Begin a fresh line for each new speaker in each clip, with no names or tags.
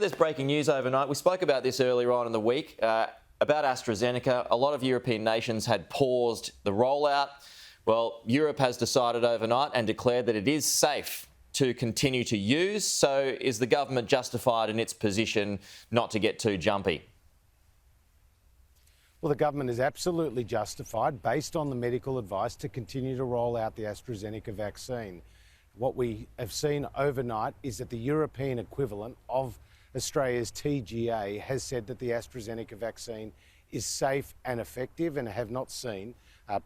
this breaking news overnight. We spoke about this earlier on in the week, about AstraZeneca. A lot of European nations had paused the rollout. Well, Europe has decided overnight and declared that it is safe to continue to use. So is the government justified in its position not to get too jumpy?
Well, the government is absolutely justified, based on the medical advice, to continue to roll out the AstraZeneca vaccine. What we have seen overnight is that the European equivalent of Australia's TGA has said that the AstraZeneca vaccine is safe and effective, and have not seen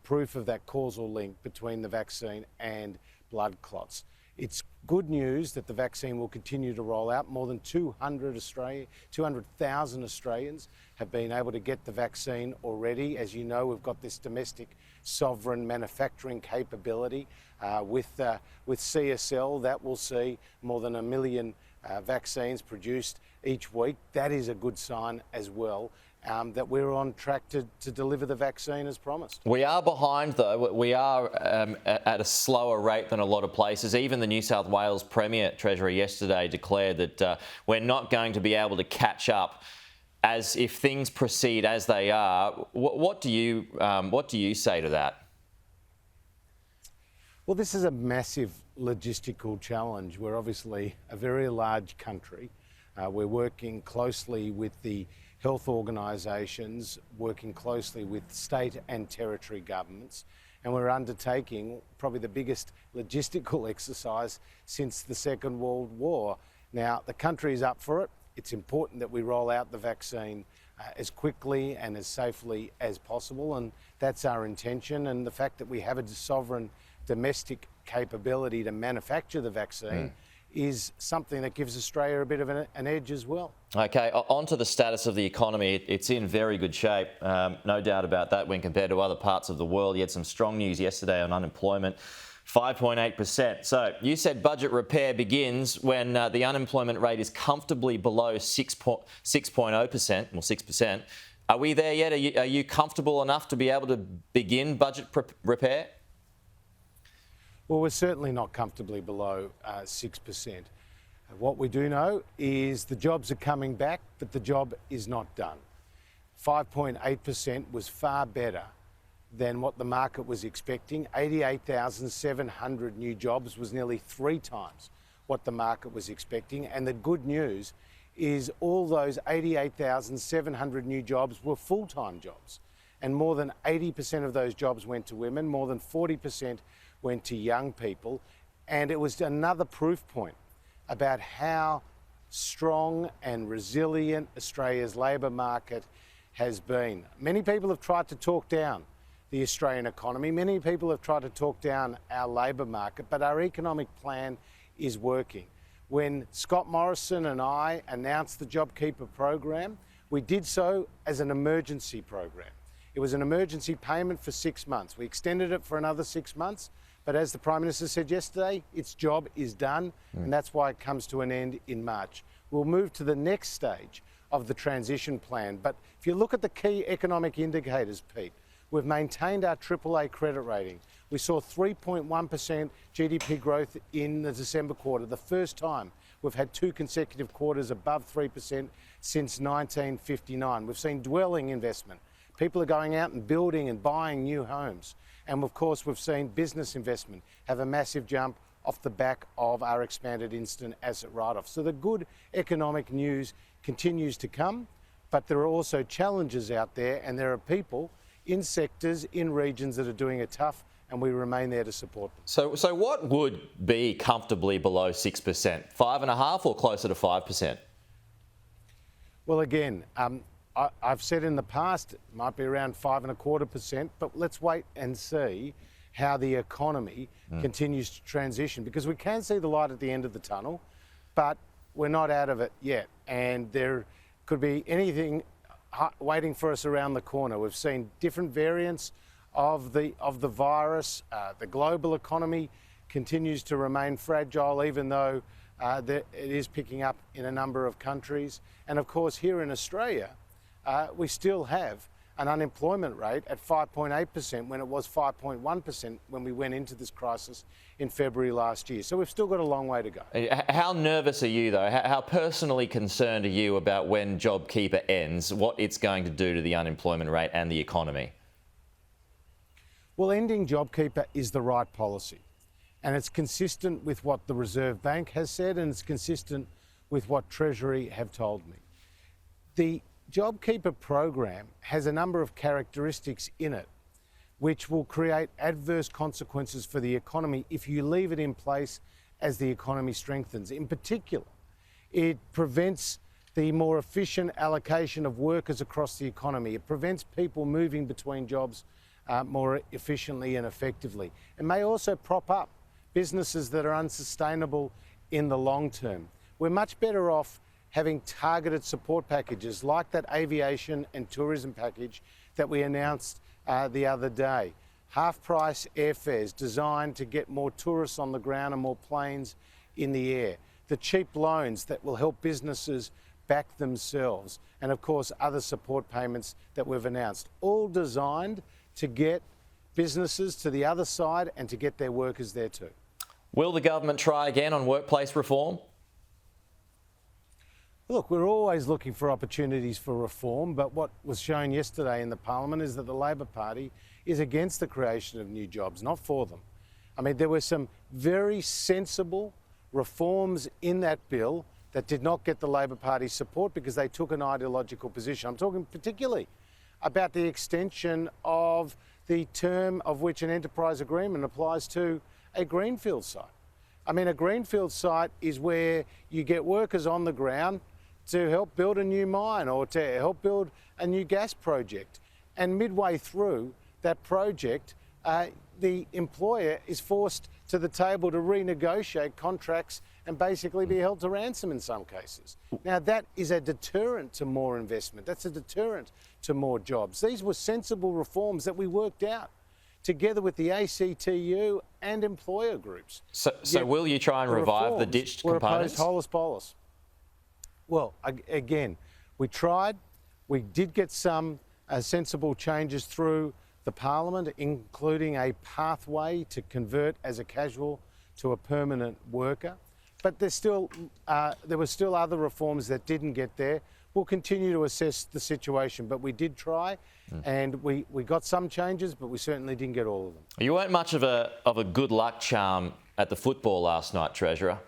proof of that causal link between the vaccine and blood clots. It's good news that the vaccine will continue to roll out. More than 200,000 Australians have been able to get the vaccine already. As you know, we've got this domestic sovereign manufacturing capability with CSL that will see more than 1 million vaccines produced each week. That is a good sign as well. That we're on track to deliver the vaccine as promised.
We are behind, though. We are at a slower rate than a lot of places. Even the New South Wales Premier Treasurer yesterday declared that we're not going to be able to catch up as if things proceed as they are. What do you say to that?
Well, this is a massive logistical challenge. We're obviously a very large country. We're working closely with the health organisations, working closely with state and territory governments, and we're undertaking probably the biggest logistical exercise since the Second World War. Now, the country is up for it. It's important that we roll out the vaccine as quickly and as safely as possible, and that's our intention. And the fact that we have a sovereign domestic capability to manufacture the vaccine is something that gives Australia a bit of an edge as well.
Okay, on to the status of the economy. It's in very good shape, no doubt about that when compared to other parts of the world. You had some strong news yesterday on unemployment, 5.8%. So you said budget repair begins when the unemployment rate is comfortably below 6.0%, well, 6%. Are we there yet? Are you comfortable enough to be able to begin budget repair?
Well, we're certainly not comfortably below 6%. What we do know is the jobs are coming back, but the job is not done. 5.8% was far better than what the market was expecting. 88,700 new jobs was nearly 3 times what the market was expecting. And the good news is all those 88,700 new jobs were full-time jobs. And more than 80% of those jobs went to women, more than 40% went to young people. And it was another proof point about how strong and resilient Australia's labour market has been. Many people have tried to talk down the Australian economy. Many people have tried to talk down our labour market, but our economic plan is working. When Scott Morrison and I announced the JobKeeper program, we did so as an emergency program. It was an emergency payment for 6 months. We extended it for another 6 months. But as the Prime Minister said yesterday, its job is done, and that's why it comes to an end in March. We'll move to the next stage of the transition plan. But if you look at the key economic indicators, Pete, we've maintained our AAA credit rating. We saw 3.1% GDP growth in the December quarter, the first time we've had 2 consecutive quarters above 3% since 1959. We've seen dwelling investment. People are going out and building and buying new homes. And of course, we've seen business investment have a massive jump off the back of our expanded instant asset write-off. So the good economic news continues to come, but there are also challenges out there, and there are people in sectors, in regions that are doing it tough, and we remain there to support them.
So what would be comfortably below 6%? 5.5% or closer to 5%?
Well, again, I've said in the past it might be around 5.25%, but let's wait and see how the economy continues to transition, because we can see the light at the end of the tunnel, but we're not out of it yet, and there could be anything waiting for us around the corner. We've seen different variants of the virus. The global economy continues to remain fragile, even though it is picking up in a number of countries. And of course, here in Australia, we still have an unemployment rate at 5.8% when it was 5.1% when we went into this crisis in February last year. So we've still got a long way to go.
How nervous are you, though? How personally concerned are you about when JobKeeper ends, what it's going to do to the unemployment rate and the economy?
Well, ending JobKeeper is the right policy, and it's consistent with what the Reserve Bank has said, and it's consistent with what Treasury have told me. The JobKeeper program has a number of characteristics in it which will create adverse consequences for the economy if you leave it in place as the economy strengthens. In particular, it prevents the more efficient allocation of workers across the economy. It prevents people moving between jobs more efficiently and effectively. It may also prop up businesses that are unsustainable in the long term. We're much better off having targeted support packages like that aviation and tourism package that we announced the other day. Half-price airfares designed to get more tourists on the ground and more planes in the air. The cheap loans that will help businesses back themselves. And of course, other support payments that we've announced. All designed to get businesses to the other side and to get their workers there too.
Will the government try again on workplace reform?
Look, we're always looking for opportunities for reform, but what was shown yesterday in the Parliament is that the Labor Party is against the creation of new jobs, not for them. I mean, there were some very sensible reforms in that bill that did not get the Labor Party's support because they took an ideological position. I'm talking particularly about the extension of the term of which an enterprise agreement applies to a greenfield site. I mean, a greenfield site is where you get workers on the ground to help build a new mine or to help build a new gas project. And midway through that project, the employer is forced to the table to renegotiate contracts and basically be held to ransom in some cases. Now, that is a deterrent to more investment. That's a deterrent to more jobs. These were sensible reforms that we worked out together with the ACTU and employer groups.
So will you try and revive the ditched components?
Holus bolus. Well, again, we tried. We did get some sensible changes through the Parliament, including a pathway to convert as a casual to a permanent worker. But there were still other reforms that didn't get there. We'll continue to assess the situation, but we did try, and we got some changes, but we certainly didn't get all of them.
You weren't much of a good luck charm at the football last night, Treasurer.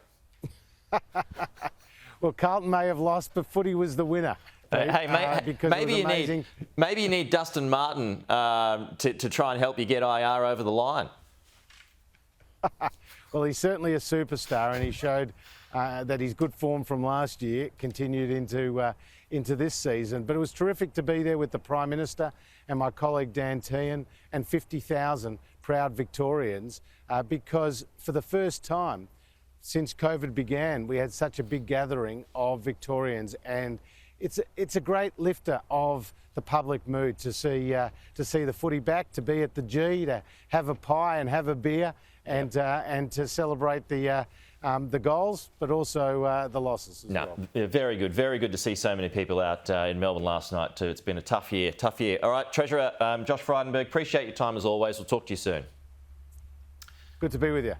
Well, Carlton may have lost, but footy was the winner.
Maybe you need Dustin Martin to try and help you get IR over the line.
Well, he's certainly a superstar, and he showed that his good form from last year continued into this season. But it was terrific to be there with the Prime Minister and my colleague Dan Tehan and 50,000 proud Victorians because for the first time since COVID began, we had such a big gathering of Victorians, and it's a great lifter of the public mood to see the footy back, to be at the G, to have a pie and have a beer, and to celebrate the goals, but also the losses as well.
Yeah, very good to see so many people out in Melbourne last night too. It's been a tough year. All right, Treasurer Josh Frydenberg, appreciate your time as always. We'll talk to you soon.
Good to be with you.